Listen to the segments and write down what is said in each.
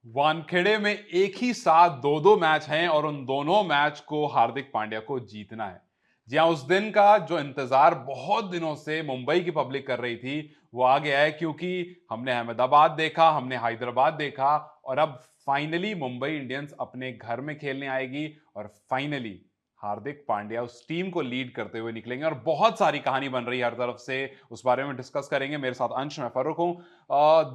वानखेड़े में एक ही साथ दो दो मैच हैं और उन दोनों मैच को हार्दिक पांड्या को जीतना है। जी हाँ, उस दिन का जो इंतजार बहुत दिनों से मुंबई की पब्लिक कर रही थी वो आ गया है, क्योंकि हमने अहमदाबाद देखा, हमने हैदराबाद देखा और अब फाइनली मुंबई इंडियंस अपने घर में खेलने आएगी और फाइनली हार्दिक पांड्या उस टीम को लीड करते हुए निकलेंगे और बहुत सारी कहानी बन रही है हर तरफ से। उस बारे में डिस्कस करेंगे। मेरे साथ अंश, मैं फर्रुख हूं।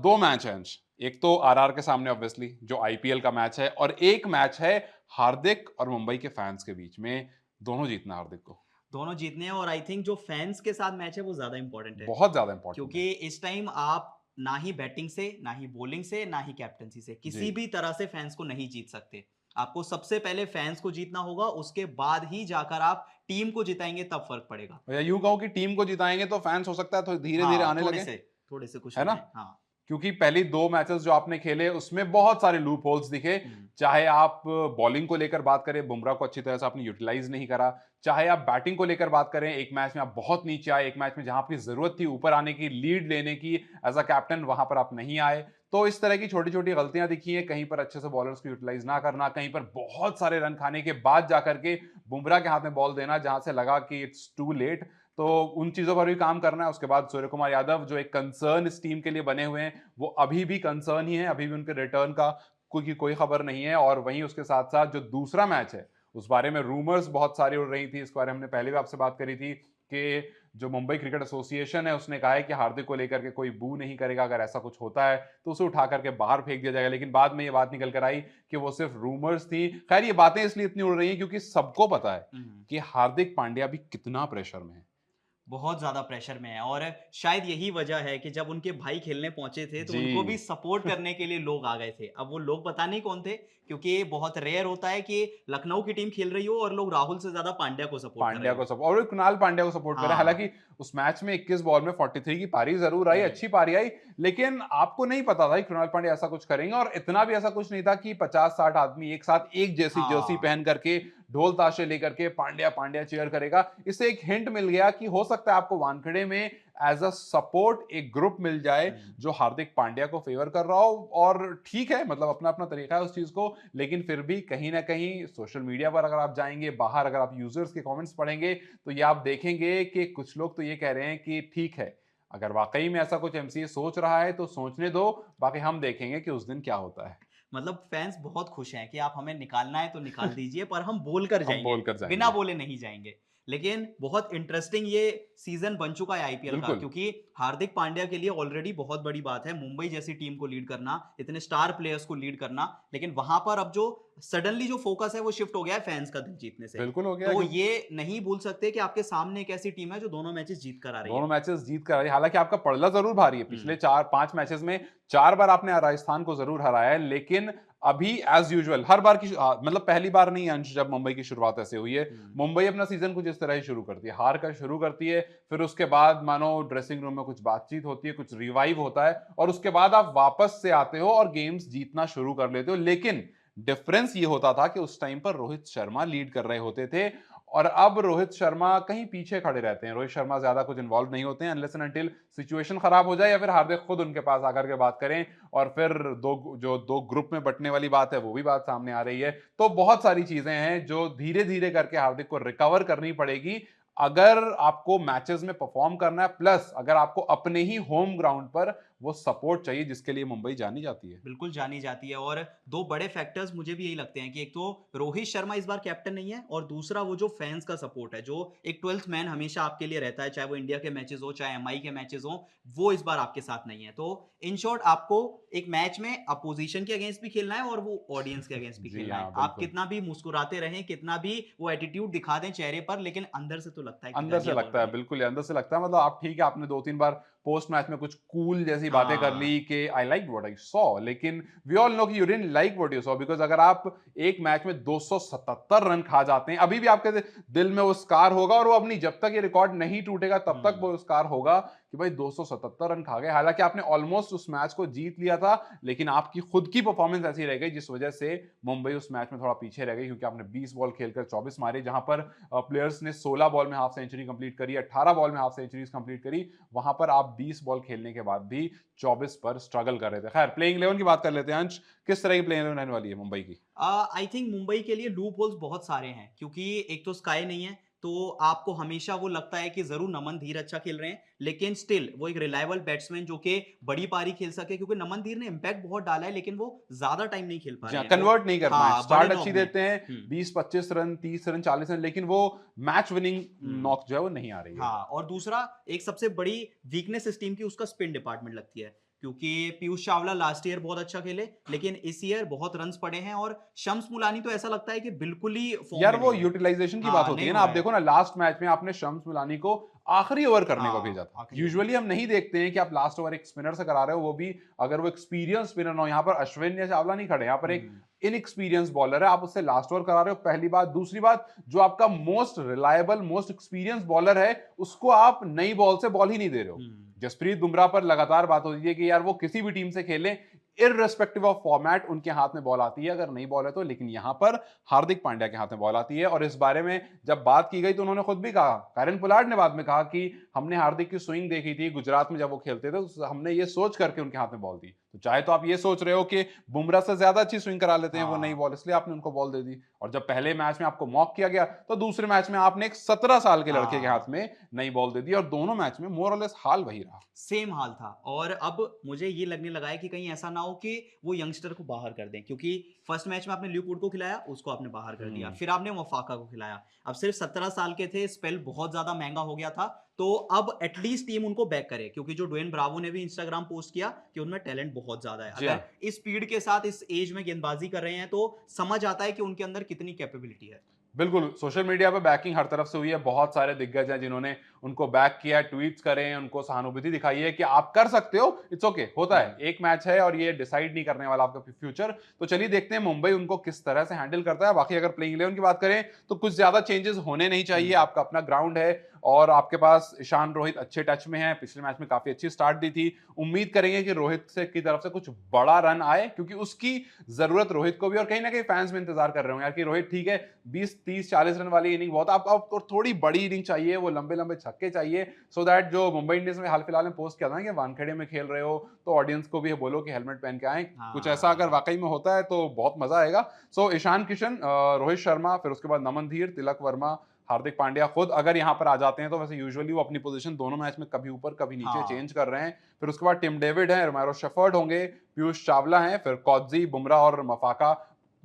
दो मैच हैं अंश। एक तो आरआर के सामने ऑब्वियसली जो आईपीएल का मैच है, और एक मैच है हार्दिक और मुंबई के फैंस के बीच में। दोनों जीतना है हार्दिक को। दोनों जीतने हैं और आई थिंक जो फैंस के साथ मैच है वो ज़्यादा इंपॉर्टेंट है। बहुत ज्यादा इंपॉर्टेंट है। क्योंकि इस टाइम आप ना ही बैटिंग से, ना ही बॉलिंग से, ना ही कैप्टेंसी से जी। किसी भी तरह से फैंस को नहीं जीत सकते। आपको सबसे पहले फैंस को जीतना होगा, उसके बाद ही जाकर आप टीम को जिताएँगे तब फ़र्क पड़ेगा। या यूं कहो कि टीम को जिताएंगे तो फैंस हो सकता है तो धीरे धीरे हाँ, आने लगे, थोड़े से कुछ है हो ना? जाए। हाँ। क्योंकि पहली दो मैचेस जो आपने खेले उसमें बहुत सारे लूप होल्स दिखे। हुँ। चाहे आप बॉलिंग को लेकर बात करें, बुमराह को अच्छी तरह से आपने यूटिलाइज नहीं करा। चाहे आप बैटिंग को लेकर बात करें, एक मैच में आप बहुत नीचे आए, एक मैच में जहां आपकी जरूरत थी ऊपर आने की, लीड लेने की एज अ कैप्टन, वहां पर आप नहीं आए। तो इस तरह की छोटी छोटी गलतियां दिखी हैं, कहीं पर अच्छे से बॉलर्स को यूटिलाइज ना करना, कहीं पर बहुत सारे रन खाने के बाद जाकर के बुमराह के हाथ में बॉल देना जहां से लगा कि इट्स टू लेट। तो उन चीजों पर भी काम करना है। उसके बाद सूर्य कुमार यादव जो एक कंसर्न इस टीम के लिए बने हुए हैं, वो अभी भी कंसर्न ही है। अभी भी उनके रिटर्न का कोई खबर नहीं है। और वहीं उसके साथ साथ जो दूसरा मैच है उस बारे में रूमर्स बहुत सारी उड़ रही थी। इस बारे में हमने पहले भी आपसे बात करी थी कि जो मुंबई क्रिकेट एसोसिएशन है उसने कहा है कि हार्दिक को लेकर के कोई बू नहीं करेगा, अगर ऐसा कुछ होता है तो उसे उठा करके बाहर फेंक दिया जाएगा। लेकिन बाद में ये बात निकल कर आई कि वो सिर्फ रूमर्स थी। खैर, ये बातें इसलिए इतनी उड़ रही हैं क्योंकि सबको पता है हुँ। कि हार्दिक पांड्या भी कितना प्रेशर में है। बहुत ज़्यादा प्रेशर में है और शायद यही वजह है कि जब उनके भाई खेलने पहुँचे थे, तो जी। उनको भी सपोर्ट करने के लिए लोग आ गए थे। अब वो लोग पता नहीं कौन थे, क्योंकि बहुत रेयर होता है कि लखनऊ की टीम खेल रही हो और लोग राहुल से ज़्यादा पांड्या को सपोर्ट कर रहे पांड्या को हो। सपोर्ट, और कुणाल पांड्या को सपोर्ट करें। हाँ। हालांकि उस मैच में 21 बॉल में 43 की पारी जरूर आई, हुँ। अच्छी पारी आई, लेकिन आपको नहीं पता था कि कुणाल पांड्या ऐसा कुछ करेंगे। और इतना भी ऐसा कुछ नहीं था कि 50-60 आदमी एक साथ एक जैसी जर्सी हाँ। पहन करके ढोल ताशे लेकर के पांड्या पांड्या चीयर करेगा। इससे एक हिंट मिल गया कि हो सकता है आपको वानखेड़े में एज अ सपोर्ट एक ग्रुप मिल जाए हुँ। जो हार्दिक पांड्या को फेवर कर रहा हो। और ठीक है, मतलब अपना अपना तरीका है उस चीज को, लेकिन फिर भी कहीं ना कहीं सोशल मीडिया पर अगर आप जाएंगे, बाहर अगर आप यूजर्स के कमेंट्स पढ़ेंगे, तो ये आप देखेंगे कि कुछ लोग तो ये कह रहे हैं कि ठीक है, अगर वाकई में ऐसा कुछ एमसीए सोच रहा है तो सोचने दो, बाकी हम देखेंगे कि उस दिन क्या होता है। मतलब फैन्स बहुत खुश हैं कि आप हमें निकालना है तो निकाल दीजिए, पर हम बोल कर हम जाएँगे, बोल कर बिना जाएंगे। बोले नहीं जाएँगे। लेकिन बहुत इंटरेस्टिंग ये सीज़न बन चुका है आईपीएल का, बिल्कुल। क्योंकि हार्दिक पांड्या के लिए ऑलरेडी बहुत बड़ी बात है मुंबई जैसी टीम को लीड करना, इतने स्टार प्लेयर्स को लीड करना। लेकिन वहाँ पर अब जो सडनली जो फ़ोकस है वो शिफ्ट हो गया है फैन्स का दिल जीतने से। बिल्कुल हो गया, तो क्योंकि ये नहीं भूल सकते कि आपके सामने एक ऐसी टीम है जो दोनों मैचेस जीत कर आ रही दोनों है। मैचेस जीत कर आई। हालांकि आपका पलड़ा जरूर भारी है, पिछले हुँ। 4-5 मैचेस में 4 बार आपने राजस्थान को जरूर हराया है, लेकिन अभी एज यूजुअल हर बार की मतलब पहली बार नहीं अंश जब मुंबई की शुरुआत ऐसे हुई है। हुँ। मुंबई अपना सीजन कुछ इस तरह ही शुरू करती है, हार कर शुरू करती है, फिर उसके बाद मानो ड्रेसिंग रूम में कुछ बातचीत होती है, कुछ रिवाइव होता है, और उसके बाद आप वापस से आते हो और गेम्स जीतना शुरू कर लेते हो। लेकिन डिफरेंस ये होता था कि उस टाइम पर रोहित शर्मा लीड कर रहे होते थे, और अब रोहित शर्मा कहीं पीछे खड़े रहते हैं। रोहित शर्मा ज्यादा कुछ इन्वॉल्व नहीं होते हैं अनलेस एंड अनटिल सिचुएशन खराब हो जाए या फिर हार्दिक खुद उनके पास आकर के बात करें, और फिर दो ग्रुप में बंटने वाली बात है वो भी बात सामने आ रही है। तो बहुत सारी चीजें हैं जो धीरे धीरे करके हार्दिक को रिकवर करनी पड़ेगी अगर आपको मैचेस में परफॉर्म करना है, प्लस अगर आपको अपने ही होम ग्राउंड पर वो सपोर्ट चाहिए जिसके लिए मुंबई जानी जाती है। बिल्कुल जानी जाती है और 2 बड़े फैक्टर्स मुझे भी यही लगते हैं कि एक तो रोहित शर्मा इस बार कैप्टन नहीं है और दूसरा वो जो फैन्स का सपोर्ट है, जो एक 12th मैन हमेशा आपके लिए रहता है, चाहे वो इंडिया के मैचेस हो, चाहे एमआई के मैचेस हो, वो इस बार आपके साथ नहीं है। तो इन शॉर्ट आपको एक मैच में अपोजिशन के अगेंस्ट भी खेलना है और वो ऑडियंस के अगेंस्ट भी जी खेलना है। हाँ, आप बिल्कुल। कितना भी मुस्कुराते रहें, कितना भी वो एटीट्यूड दिखा दें चेहरे पर, लेकिन अंदर से तो लगता है कि अंदर से धनिया बोल लगता रही है, है। बिल्कुल अंदर से लगता है। मतलब आप ठीक है, आपने 2-3 बार पोस्ट मैच में कुछ कूल जैसी बातें कर हाँ। ली कि I like what I saw, लेकिन वी ऑल नो कि you didn't like what you saw, because अगर आप एक मैच में 277 रन खा जाते हैं, अभी भी आपके दिल में वो स्कार होगा, और वो अपनी जब तक ये रिकॉर्ड नहीं टूटेगा तब तक हुँ। वो स्कार होगा कि कि भाई 277 रन खा गए। हालांकि आपने ऑलमोस्ट उस मैच को जीत लिया था, लेकिन आपकी खुद की परफॉर्मेंस ऐसी रह गई जिस वजह से मुंबई उस मैच में थोड़ा पीछे रह गई, क्योंकि आपने 20 बॉल खेलकर 24 मारे, जहां पर प्लेयर्स ने 16 बॉल में हाफ सेंचुरी कंप्लीट करी, 18 बॉल में हाफ सेंचुरीज कंप्लीट करी। वहां पर आप 20 बॉल खेलने के बाद भी 24 पर स्ट्रगल कर रहे थे। खैर, प्लेइंग 11 की बात कर लेते हैं। अंश, किस तरह की प्लेइंग 11 रहने वाली है मुंबई की? आई थिंक मुंबई के लिए लूप होल्स बहुत सारे हैं, क्योंकि एक तो स्काई नहीं है, तो आपको हमेशा वो लगता है कि जरूर नमन धीर अच्छा खेल रहे हैं, लेकिन स्टिल वो एक रिलायबल बैट्समैन जो कि बड़ी पारी खेल सके, क्योंकि नमन धीर ने इम्पैक्ट बहुत डाला है, लेकिन वो ज्यादा टाइम नहीं खेल पा जी रहे हाँ, हैं वो। कन्वर्ट नहीं कर पाए। हाँ, बड़े स्टार्ट अच्छी नॉक में। देते हैं, 20-25 रन, 30 रन, 40 रन, लेकिन वो मैच विनिंग हम्म। नॉक जो है वो नहीं आ रही है। हाँ, और दूसरा एक सबसे बड़ी वीकनेस इस टीम की उसका स्पिन डिपार्टमेंट लगती है, क्योंकि पीयूष चावला लास्ट ईयर बहुत अच्छा खेले, लेकिन इस ईयर बहुत रन्स पड़े हैं, और शम्स मुलानी तो ऐसा लगता है कि बिल्कुल ही फॉर्म यार में वो नहीं है। यूटिलाइजेशन की बात हाँ, होती नहीं है हो ना। आप रहा है। देखो ना, लास्ट मैच में आपने शम्स मुलानी को आखिरी ओवर करने को हाँ, भेजा था। आखिरी यूजुअली हम नहीं देखते हैं कि आप लास्ट ओवर एक स्पिनर से करा रहे हो, वो भी अगर वो एक्सपीरियंस स्पिनर ना हो। यहाँ पर अश्विन या चावला नहीं खड़े, यहाँ पर एक हम्म। इनएक्सपीरियंस बॉलर है, आप उससे लास्ट ओवर करा रहे हो, पहली बात। दूसरी बात, जो आपका most reliable, most experience bowler है, उसको आप नई बॉल से बॉल ही नहीं दे रहे हो। जसप्रीत बुमराह पर लगातार बात होती है कि यार वो किसी भी टीम से खेले, इररिस्पेक्टिव ऑफ फॉर्मेट, उनके हाथ में बॉल आती है अगर नई बॉल है तो। लेकिन यहां पर हार्दिक पांड्या के हाथ में बॉल आती है, और इस बारे में जब बात की गई तो उन्होंने खुद भी कहा, कैरन पोलार्ड ने बाद में कहा कि हमने हार्दिक की स्विंग देखी थी गुजरात में जब वो खेलते थे, तो हमने ये सोच करके उनके हाथ में बॉल दी। तो चाहे तो आप ये सोच रहे हो कि बुमराह से ज्यादा अच्छी स्विंग करा लेते हैं वो नई हाँ। बॉल, इसलिए आपने उनको बॉल दे दी। और जब पहले मैच में आपको मॉक किया गया, तो दूसरे मैच में आपने एक 17 साल के लड़के के हाँ, हाथ में नई बॉल दे दी, और दोनों मैच में मोर और लेस हाल वही रहा। सेम हाल था। और अब मुझे ये लगने लगा है कि कहीं ऐसा ना हो कि वो यंगस्टर को बाहर कर दें, क्योंकि फर्स्ट मैच में आपने ल्यूक वुड को खिलाया, उसको आपने बाहर कर दिया, फिर आपने वफाका को खिलाया। अब सिर्फ 17 साल के थे, स्पेल बहुत ज्यादा महंगा हो गया था, तो अब एटलीस्ट टीम उनको बैक करे, क्योंकि जो ड्वेन ब्रावो ने भी इंस्टाग्राम पोस्ट किया कि उनमें टैलेंट बहुत ज्यादा है। जी अगर हाँ, इस स्पीड के साथ इस एज में गेंदबाजी कर रहे हैं, तो समझ आता है कि उनके अंदर कितनी कैपेबिलिटी है। बिल्कुल। सोशल मीडिया पे बैकिंग हर तरफ से हुई है। बहुत सारे दिग्गज हैं जिन्होंने उनको बैक किया, ट्वीट्स करे, उनको सहानुभूति दिखाई है कि आप कर सकते हो, इट्स ओके, होता है। एक मैच है और ये डिसाइड नहीं करने वाला आपका फ्यूचर। तो चलिए देखते हैं मुंबई उनको किस तरह से हैंडल करता है। बाकी अगर प्लेइंग 11 की बात करें तो कुछ ज्यादा चेंजेस होने नहीं चाहिए। आपका अपना ग्राउंड है और आपके पास ईशान रोहित अच्छे टच में है, पिछले मैच में काफी अच्छी स्टार्ट दी थी। उम्मीद करेंगे कि रोहित से की तरफ से कुछ बड़ा रन आए, क्योंकि उसकी जरूरत रोहित को भी, और कहीं ना कहीं फैंस भी इंतजार कर रहे होंगे यार कि रोहित ठीक है, 20-30-40 रन वाली इनिंग बहुत, आप तो थोड़ी बड़ी इनिंग चाहिए, वो लंबे लंबे छक्के चाहिए, सो दैट जो मुंबई इंडियंस में हाल फिलहाल में पोस्ट किया था ना कि वानखेड़े में खेल रहे हो, तो ऑडियंस को भी बोलो कि हेलमेट पहन के आए। कुछ ऐसा अगर हाँ। वाकई में होता है तो बहुत मजा आएगा। सो ईशान किशन, रोहित शर्मा, फिर उसके बाद नमन धीर, तिलक वर्मा, हार्दिक पांड्या खुद अगर यहां पर आ जाते हैं तो वैसे यूजुअली वो अपनी पोजीशन दोनों मैच में कभी ऊपर कभी नीचे हाँ। चेंज कर रहे हैं। फिर उसके बाद टिम डेविड है, रोमेरो शेफर्ड होंगे, पीयूष चावला हैं, फिर कॉजी, बुमराह और मफाका।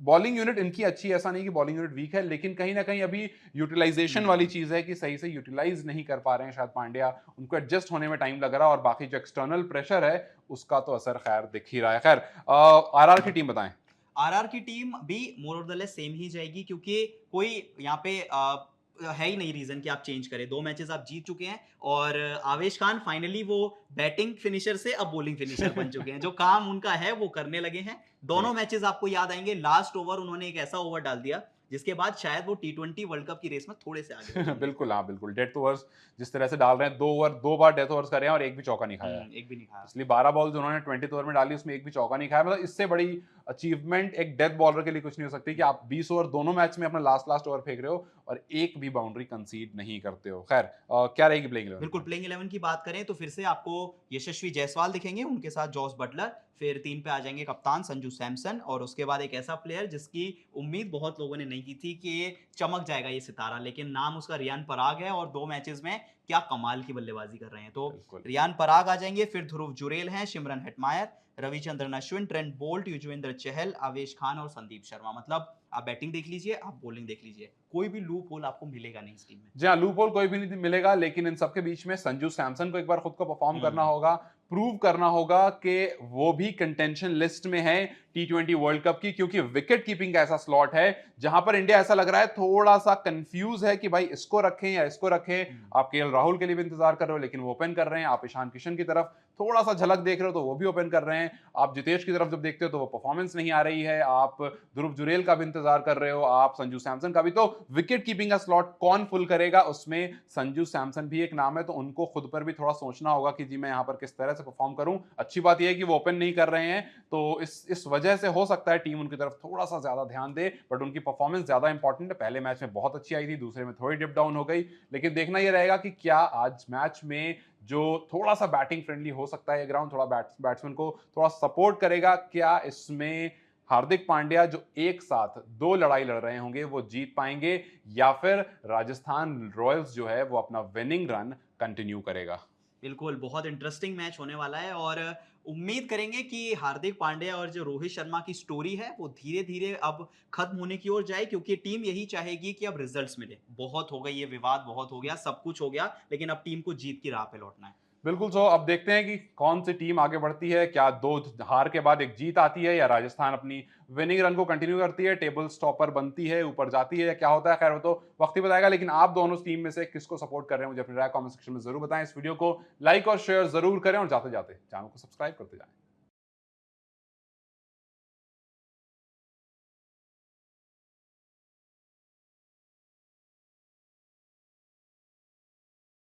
बॉलिंग यूनिट इनकी अच्छी, ऐसा नहीं कि बॉलिंग यूनिट वीक है, लेकिन कहीं ना कहीं अभी यूटिलाइजेशन वाली चीज है कि सही से यूटिलाइज नहीं कर पा रहे हैं शायद पांड्या, उनको एडजस्ट होने में टाइम लग रहा है, और बाकी जो एक्सटर्नल प्रेशर है उसका तो असर खैर दिख ही रहा है। खैर, आरआर की टीम बताएं। आरआर की टीम भी मोर और लेस सेम ही जाएगी, क्योंकि कोई यहाँ पे है ही नहीं रीजन कि आप चेंज करें। 2 मैचेस आप जीत चुके हैं, और आवेश खान फाइनली वो बैटिंग फिनिशर से अब बॉलिंग फिनिशर बन चुके हैं। जो काम उनका है वो करने लगे हैं। दोनों मैचेस आपको याद आएंगे, लास्ट ओवर उन्होंने एक ऐसा ओवर डाल दिया जिसके बाद शायद वो T20 वर्ल्ड कप की रेस में थोड़े से आगे हो जाएंगे। बिल्कुल, हाँ बिल्कुल। डेथ ओवर्स जिस तरह से डाल रहे हैं, 2 बार डेथ ओवर्स करे हैं और एक भी चौका नहीं खाया है। एक भी नहीं खाया। इसलिए 12 बॉल्स उन्होंने 20 ओवर में डाली, उसमें एक भी चौका नहीं खाया। मतलब इससे बड़ी अचीवमेंट एक डेथ बॉलर के लिए कुछ नहीं हो सकती कि आप 20 ओवर दोनों मैच में अपना लास्ट ओवर फेंक रहे हो और एक भी बाउंड्री कंसीड नहीं करते हो। खैर, क्या रहेगी प्लेइंग 11? बिल्कुल, प्लेइंग 11 की बात करें तो फिर से आपको यशस्वी जायसवाल दिखेंगे, उनके साथ जॉस बटलर, फिर 3 पे आ जाएंगे कप्तान संजू सैमसन, और उसके बाद एक ऐसा प्लेयर जिसकी उम्मीद बहुत लोगों ने नहीं की थी कि ये चमक जाएगा ये सितारा, लेकिन नाम उसका रियान पराग है, और 2 मैचेस में क्या कमाल की बल्लेबाजी कर रहे हैं। तो बिल्कुल। रियान पराग आ जाएंगे, फिर ध्रुव जुरेल हैं, Shimron Hetmyer, Ravichandran Ashwin, Trent Boult, Yuzvendra Chahal, Avesh Khan और संदीप शर्मा। मतलब आप बैटिंग देख लीजिए, आप बॉलिंग देख लीजिए, कोई भी लूप होल आपको मिलेगा नहीं इस टीम में। जी हाँ, लूप होल कोई भी नहीं मिलेगा, लेकिन इन सबके बीच में संजू सैमसन को एक बार खुद को परफॉर्म करना होगा, प्रूव करना होगा कि वो भी कंटेंशन लिस्ट में है T20 वर्ल्ड कप की, क्योंकि विकेट कीपिंग का ऐसा स्लॉट है जहां पर इंडिया ऐसा लग रहा है थोड़ा सा कंफ्यूज है कि भाई इसको रखें या इसको रखें। आप केएल राहुल के लिए भी इंतजार कर रहे हो लेकिन वो ओपन कर रहे हैं, आप ईशान किशन की तरफ थोड़ा सा झलक देख रहे हो तो वो भी ओपन कर रहे हैं, आप जितेश की तरफ जब देखते हो तो वो परफॉर्मेंस नहीं आ रही है, आप ध्रुव जुरेल का भी इंतजार कर रहे हो, आप संजू सैमसन का भी। तो विकेट कीपिंग का स्लॉट कौन फुल करेगा, उसमें संजू सैमसन भी एक नाम है, तो उनको खुद पर भी थोड़ा सोचना होगा कि जी मैं यहां पर किस तरह से परफॉर्म करूं। अच्छी बात यह है कि वो ओपन नहीं कर रहे हैं, तो इस वजह से हो सकता है टीम उनकी तरफ थोड़ा सा ज्यादा ध्यान दे, बट उनकी परफॉर्मेंस ज्यादा इंपॉर्टेंट है। पहले मैच में बहुत अच्छी आई थी, दूसरे में थोड़ी डिप डाउन हो गई, लेकिन देखना यह रहेगा कि क्या आज मैच में जो थोड़ा सा बैटिंग फ्रेंडली हो सकता है ये ग्राउंड, थोड़ा बैट्समैन को थोड़ा सपोर्ट करेगा, क्या इसमें हार्दिक पांड्या जो एक साथ दो लड़ाई लड़ रहे होंगे वो जीत पाएंगे, या फिर राजस्थान रॉयल्स जो है वो अपना विनिंग रन कंटिन्यू करेगा। बिल्कुल, बहुत इंटरेस्टिंग मैच होने वाला है और उम्मीद करेंगे कि हार्दिक पांड्या और जो रोहित शर्मा की स्टोरी है, वो धीरे-धीरे अब खत्म होने की ओर जाए क्योंकि टीम यही चाहेगी कि अब रिजल्ट्स मिले। बहुत हो गई ये विवाद, बहुत हो गया, सब कुछ हो गया, लेकिन अब टीम को जीत की राह पे लौटना है। बिल्कुल। सो अब देखते हैं कि कौन सी टीम आगे बढ़ती है, क्या दो हार के बाद एक जीत आती है या राजस्थान अपनी विनिंग रन को कंटिन्यू करती है, टेबल स्टॉपर बनती है, ऊपर जाती है, या क्या होता है। खैर वो तो वक्त ही बताएगा, लेकिन आप दोनों टीम में से किसको सपोर्ट कर रहे हैं मुझे अपनी राय कमेंट सेक्शन में जरूर बताएं। इस वीडियो को लाइक और शेयर जरूर करें और जाते जाते चैनल को सब्सक्राइब करते जाएं।